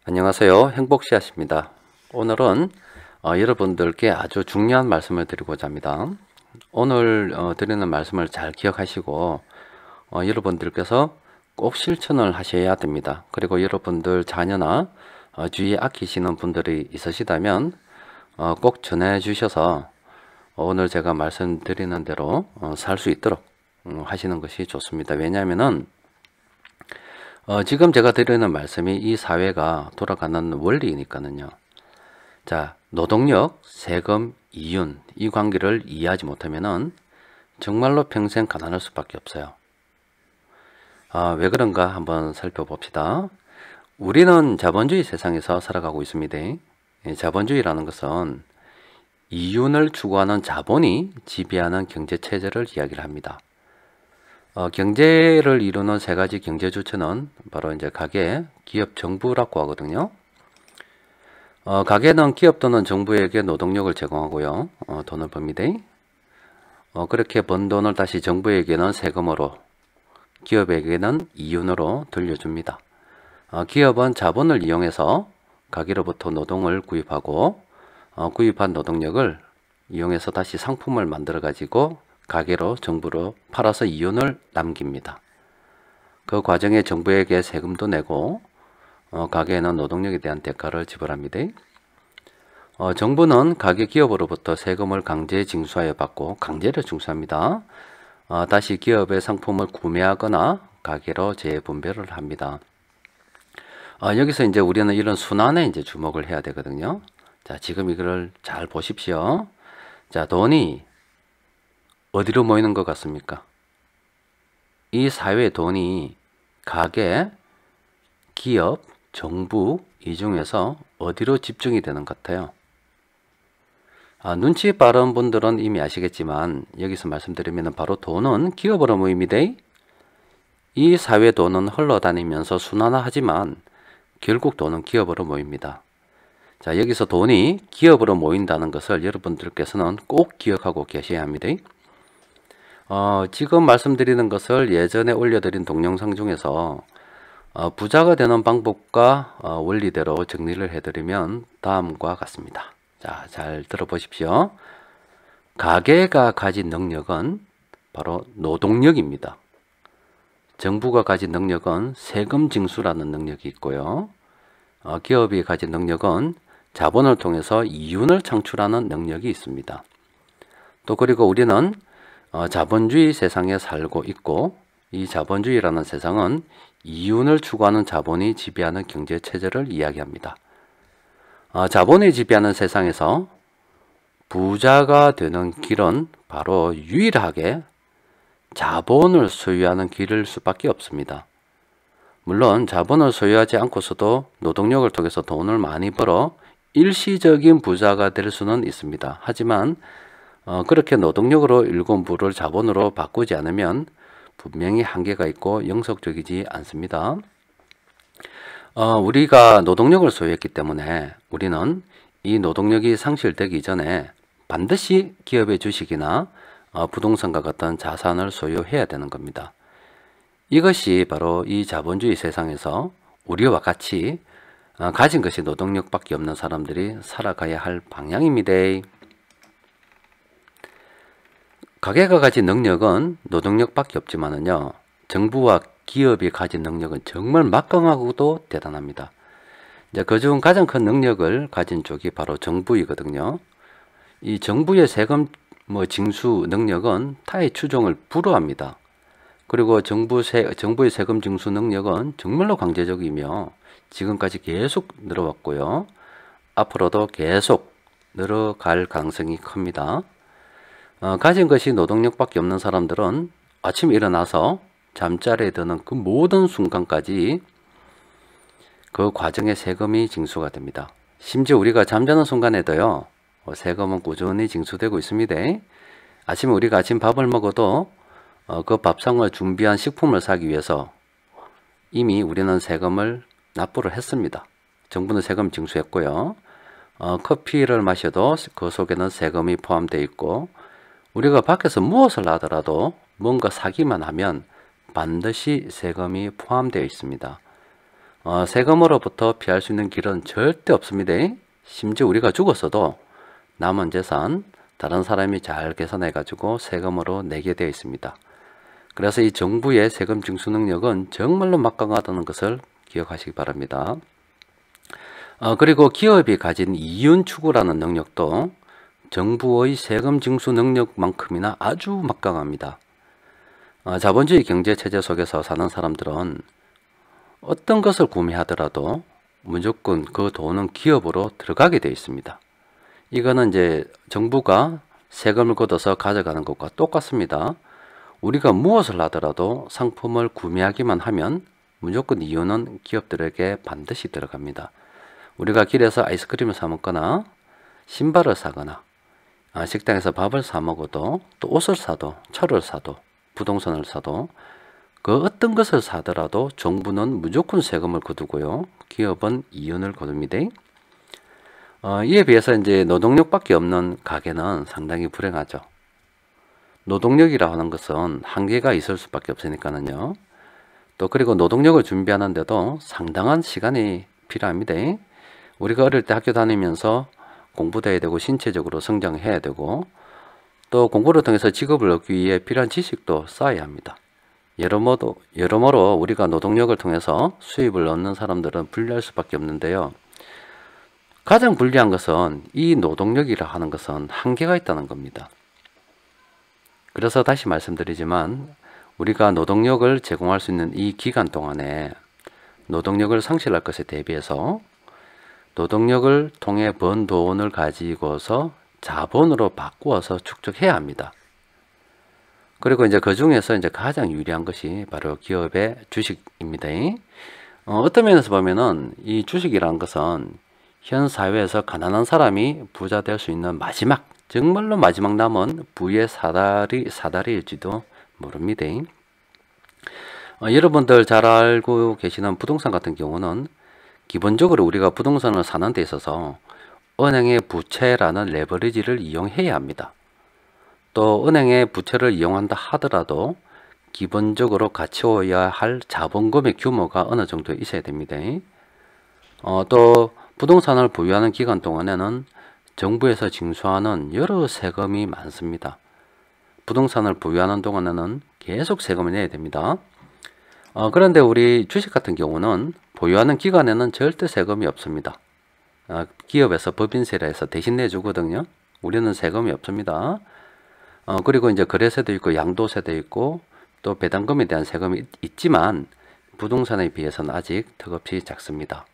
안녕하세요. 행복씨앗입니다. 오늘은 여러분들께 아주 중요한 말씀을 드리고자 합니다. 오늘 드리는 말씀을 잘 기억하시고 여러분들께서 꼭 실천을 하셔야 됩니다. 그리고 여러분들 자녀나 주위에 아끼시는 분들이 있으시다면 꼭 전해 주셔서 오늘 제가 말씀드리는 대로 살 수 있도록 하시는 것이 좋습니다. 왜냐하면은 지금 제가 드리는 말씀이 이 사회가 돌아가는 원리니까는요. 자, 노동력, 세금, 이윤 이 관계를 이해하지 못하면은 정말로 평생 가난할 수밖에 없어요. 왜 그런가 한번 살펴봅시다. 우리는 자본주의 세상에서 살아가고 있습니다. 자본주의라는 것은 이윤을 추구하는 자본이 지배하는 경제체제를 이야기를 합니다. 경제를 이루는 세 가지 경제 주체는 바로 이제 가계, 기업, 정부라고 하거든요. 가계는 기업 또는 정부에게 노동력을 제공하고요. 돈을 법니다. 그렇게 번 돈을 다시 정부에게는 세금으로, 기업에게는 이윤으로 돌려줍니다. 기업은 자본을 이용해서 가계로부터 노동을 구입하고 구입한 노동력을 이용해서 다시 상품을 만들어 가지고 가계로 정부로 팔아서 이윤을 남깁니다. 그 과정에 정부에게 세금도 내고 가계에는 노동력에 대한 대가를 지불합니다. 정부는 가계 기업으로부터 세금을 강제 징수하여 받고 강제로 징수합니다. 다시 기업의 상품을 구매하거나 가계로 재분배를 합니다. 여기서 이제 우리는 이런 순환에 이제 주목을 해야 되거든요. 자, 지금 이거를 잘 보십시오. 자, 돈이 어디로 모이는 것 같습니까? 이 사회의 돈이 가계, 기업, 정부 이 중에서 어디로 집중이 되는 것 같아요? 눈치 빠른 분들은 이미 아시겠지만 여기서 말씀드리면 바로 돈은 기업으로 모입니다. 이 사회 돈은 흘러다니면서 순환하지만 결국 돈은 기업으로 모입니다. 자, 여기서 돈이 기업으로 모인다는 것을 여러분들께서는 꼭 기억하고 계셔야 합니다. 지금 말씀드리는 것을 예전에 올려드린 동영상 중에서 부자가 되는 방법과 원리대로 정리를 해드리면 다음과 같습니다. 자, 잘 들어보십시오. 가계가 가진 능력은 바로 노동력입니다. 정부가 가진 능력은 세금 징수라는 능력이 있고요. 기업이 가진 능력은 자본을 통해서 이윤을 창출하는 능력이 있습니다. 또 그리고 우리는 자본주의 세상에 살고 있고 이 자본주의라는 세상은 이윤을 추구하는 자본이 지배하는 경제체제를 이야기합니다. 자본이 지배하는 세상에서 부자가 되는 길은 바로 유일하게 자본을 소유하는 길일 수밖에 없습니다. 물론 자본을 소유하지 않고서도 노동력을 통해서 돈을 많이 벌어 일시적인 부자가 될 수는 있습니다. 하지만 그렇게 노동력으로 일군 부를 자본으로 바꾸지 않으면 분명히 한계가 있고 영속적이지 않습니다. 우리가 노동력을 소유했기 때문에 우리는 이 노동력이 상실되기 전에 반드시 기업의 주식이나 부동산과 같은 자산을 소유해야 되는 겁니다. 이것이 바로 이 자본주의 세상에서 우리와 같이 가진 것이 노동력밖에 없는 사람들이 살아가야 할 방향입니다. 가계가 가진 능력은 노동력밖에 없지만은요, 정부와 기업이 가진 능력은 정말 막강하고도 대단합니다. 이제 그중 가장 큰 능력을 가진 쪽이 바로 정부이거든요. 이 정부의 세금 징수 능력은 타의 추종을 불허합니다. 그리고 정부의 세금 징수 능력은 정말로 강제적이며 지금까지 계속 늘어왔고요. 앞으로도 계속 늘어갈 가능성이 큽니다. 가진 것이 노동력밖에 없는 사람들은 아침에 일어나서 잠자리에 드는 그 모든 순간까지 그 과정에 세금이 징수가 됩니다. 심지어 우리가 잠자는 순간에도요, 세금은 꾸준히 징수되고 있습니다. 아침에 우리가 아침 밥을 먹어도 그 밥상을 준비한 식품을 사기 위해서 이미 우리는 세금을 납부를 했습니다. 정부는 세금 징수했고요. 커피를 마셔도 그 속에는 세금이 포함되어 있고 우리가 밖에서 무엇을 하더라도 뭔가 사기만 하면 반드시 세금이 포함되어 있습니다. 세금으로부터 피할 수 있는 길은 절대 없습니다. 심지어 우리가 죽었어도 남은 재산 다른 사람이 잘 계산해 가지고 세금으로 내게 되어 있습니다. 그래서 이 정부의 세금 징수 능력은 정말로 막강하다는 것을 기억하시기 바랍니다. 그리고 기업이 가진 이윤 추구라는 능력도 정부의 세금 징수 능력만큼이나 아주 막강합니다. 자본주의 경제체제 속에서 사는 사람들은 어떤 것을 구매하더라도 무조건 그 돈은 기업으로 들어가게 되어 있습니다. 이거는 이제 정부가 세금을 걷어서 가져가는 것과 똑같습니다. 우리가 무엇을 하더라도 상품을 구매하기만 하면 무조건 이윤은 기업들에게 반드시 들어갑니다. 우리가 길에서 아이스크림을 사 먹거나 신발을 사거나 식당에서 밥을 사 먹어도 또 옷을 사도 차를 사도 부동산을 사도 그 어떤 것을 사더라도 정부는 무조건 세금을 거두고요. 기업은 이윤을 거둡니다. 이에 비해서 이제 노동력밖에 없는 가게는 상당히 불행하죠. 노동력이라 하는 것은 한계가 있을 수밖에 없으니까는요. 또 그리고 노동력을 준비하는데도 상당한 시간이 필요합니다. 우리가 어릴 때 학교 다니면서 공부도 해야 되고 신체적으로 성장해야 되고 또 공부를 통해서 직업을 얻기 위해 필요한 지식도 쌓아야 합니다. 여러모로 우리가 노동력을 통해서 수입을 얻는 사람들은 불리할 수밖에 없는데요. 가장 불리한 것은 이 노동력이라 하는 것은 한계가 있다는 겁니다. 그래서 다시 말씀드리지만 우리가 노동력을 제공할 수 있는 이 기간 동안에 노동력을 상실할 것에 대비해서 노동력을 통해 번 돈을 가지고서 자본으로 바꾸어서 축적해야 합니다. 그리고 이제 그 중에서 이제 가장 유리한 것이 바로 기업의 주식입니다. 어떤 면에서 보면은 이 주식이라는 것은 현 사회에서 가난한 사람이 부자 될 수 있는 정말로 마지막 남은 부의 사다리일지도 모릅니다. 여러분들 잘 알고 계시는 부동산 같은 경우는 기본적으로 우리가 부동산을 사는 데 있어서 은행의 부채라는 레버리지를 이용해야 합니다. 또 은행의 부채를 이용한다 하더라도 기본적으로 갖추어야 할 자본금의 규모가 어느 정도 있어야 됩니다. 또 부동산을 보유하는 기간 동안에는 정부에서 징수하는 여러 세금이 많습니다. 부동산을 보유하는 동안에는 계속 세금을 내야 됩니다. 그런데 우리 주식 같은 경우는 보유하는 기간에는 절대 세금이 없습니다. 기업에서 법인세라 해서 대신 내주거든요. 우리는 세금이 없습니다. 그리고 이제 거래세도 있고 양도세도 있고 또 배당금에 대한 세금이 있지만 부동산에 비해서는 아직 턱없이 작습니다.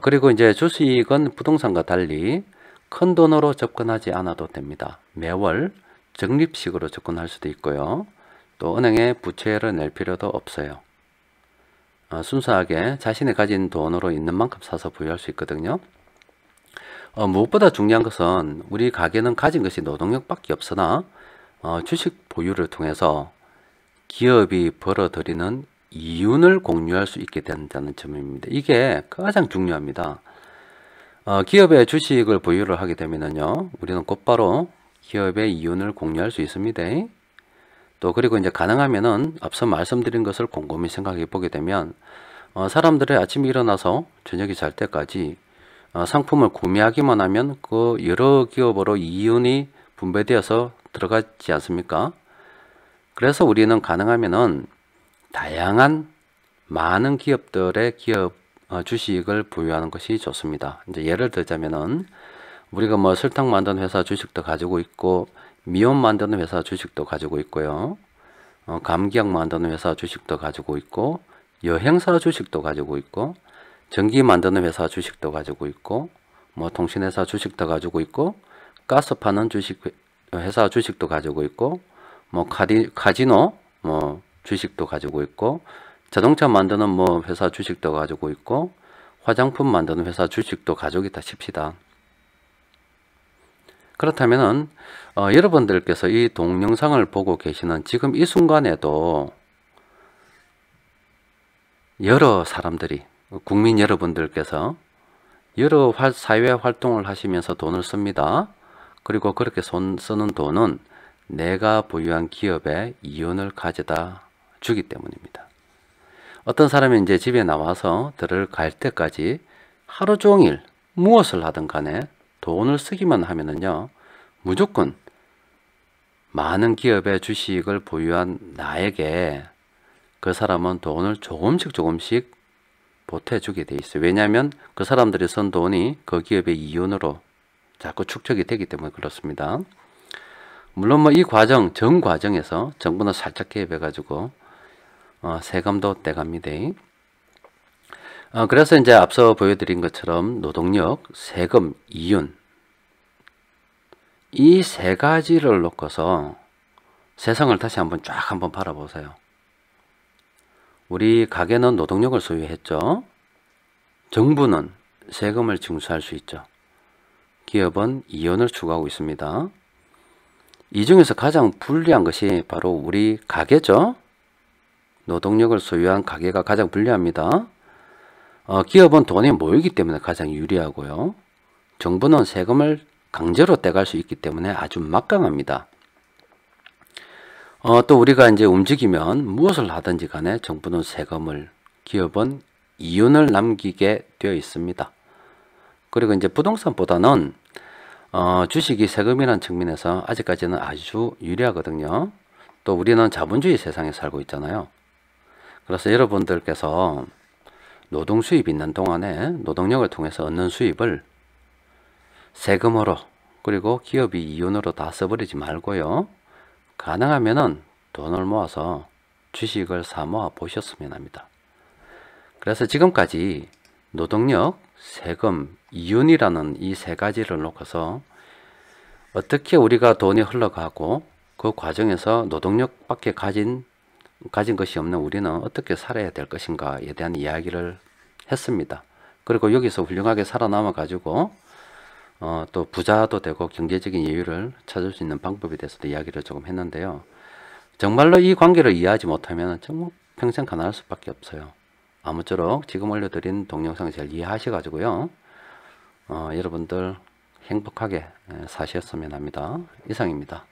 그리고 이제 주식은 부동산과 달리 큰 돈으로 접근하지 않아도 됩니다. 매월 적립식으로 접근할 수도 있고요. 또 은행에 부채를 낼 필요도 없어요. 순수하게 자신이 가진 돈으로 있는 만큼 사서 보유할 수 있거든요. 무엇보다 중요한 것은 우리 가게는 가진 것이 노동력밖에 없으나 주식 보유를 통해서 기업이 벌어들이는 이윤을 공유할 수 있게 된다는 점입니다. 이게 가장 중요합니다. 기업의 주식을 보유를 하게 되면요, 우리는 곧바로 기업의 이윤을 공유할 수 있습니다. 또 그리고 이제 가능하면은 앞서 말씀드린 것을 곰곰이 생각해 보게 되면 사람들이 아침에 일어나서 저녁에 잘 때까지 상품을 구매하기만 하면 그 여러 기업으로 이윤이 분배되어서 들어가지 않습니까? 그래서 우리는 가능하면은 다양한 많은 기업들의 주식을 보유하는 것이 좋습니다. 이제 예를 들자면은 우리가 뭐 설탕 만드는 회사 주식도 가지고 있고 미원 만드는 회사 주식도 가지고 있고요. 감기약 만드는 회사 주식도 가지고 있고 여행사 주식도 가지고 있고 전기 만드는 회사 주식도 가지고 있고 뭐 통신회사 주식도 가지고 있고 가스 파는 회사 주식도 가지고 있고 뭐 카지노 뭐 주식도 가지고 있고 자동차 만드는 뭐 회사 주식도 가지고 있고 화장품 만드는 회사 주식도 가지고 있다 칩시다. 그렇다면은 여러분들께서 이 동영상을 보고 계시는 지금 이 순간에도 여러 사람들이 국민 여러분들께서 여러 사회 활동을 하시면서 돈을 씁니다. 그리고 그렇게 쓰는 돈은 내가 보유한 기업의 이윤을 가져다 주기 때문입니다. 어떤 사람이 이제 집에 나와서 들어갈 때까지 하루 종일 무엇을 하든 간에 돈을 쓰기만 하면은요, 무조건 많은 기업의 주식을 보유한 나에게 그 사람은 돈을 조금씩 보태주게 돼 있어요. 왜냐하면 그 사람들이 쓴 돈이 그 기업의 이윤으로 자꾸 축적이 되기 때문에 그렇습니다. 물론 뭐 이 과정, 전 과정에서 정부는 살짝 개입해가지고 세금도 떼갑니다. 그래서 이제 앞서 보여드린 것처럼 노동력, 세금, 이윤 이 세 가지를 놓고서 세상을 다시 한번 쫙 한번 바라보세요. 우리 가게는 노동력을 소유했죠. 정부는 세금을 징수할 수 있죠. 기업은 이윤을 추구하고 있습니다. 이 중에서 가장 불리한 것이 바로 우리 가게죠. 노동력을 소유한 가게가 가장 불리합니다. 기업은 돈이 모이기 때문에 가장 유리하고요. 정부는 세금을 강제로 떼갈 수 있기 때문에 아주 막강합니다. 또 우리가 이제 움직이면 무엇을 하든지 간에 정부는 세금을, 기업은 이윤을 남기게 되어 있습니다. 그리고 이제 부동산보다는 주식이 세금이라는 측면에서 아직까지는 아주 유리하거든요. 또 우리는 자본주의 세상에 살고 있잖아요. 그래서 여러분들께서 노동 수입이 있는 동안에 노동력을 통해서 얻는 수입을 세금으로 그리고 기업이 이윤으로 다 써버리지 말고요. 가능하면은 돈을 모아서 주식을 사 모아 보셨으면 합니다. 그래서 지금까지 노동력, 세금, 이윤이라는 이 세 가지를 놓고서 어떻게 우리가 돈이 흘러가고 그 과정에서 노동력밖에 가진 것이 없는 우리는 어떻게 살아야 될 것인가에 대한 이야기를 했습니다. 그리고 여기서 훌륭하게 살아남아 가지고 또 부자도 되고 경제적인 여유를 찾을 수 있는 방법에 대해서도 이야기를 조금 했는데요. 정말로 이 관계를 이해하지 못하면 정말 평생 가난할 수밖에 없어요. 아무쪼록 지금 올려드린 동영상을 잘 이해하셔가지고요. 여러분들 행복하게 사셨으면 합니다. 이상입니다.